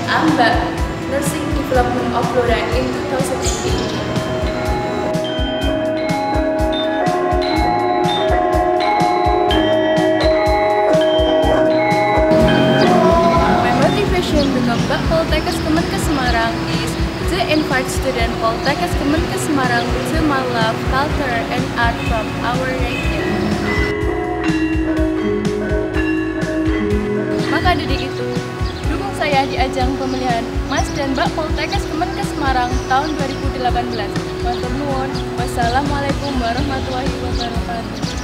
AMBA Nursing Development of Blora in 2018. Dengan Mbak Poltekkes Kemenkes Semarang is to invite student Poltekkes Kemenkes Semarang to my love, culture, and art from our region. Maka dari itu, dukung saya di ajang pemilihan Mas dan Mbak Poltekkes Kemenkes Semarang tahun 2018. Matur nuwun. Wassalamualaikum warahmatullahi wabarakatuh.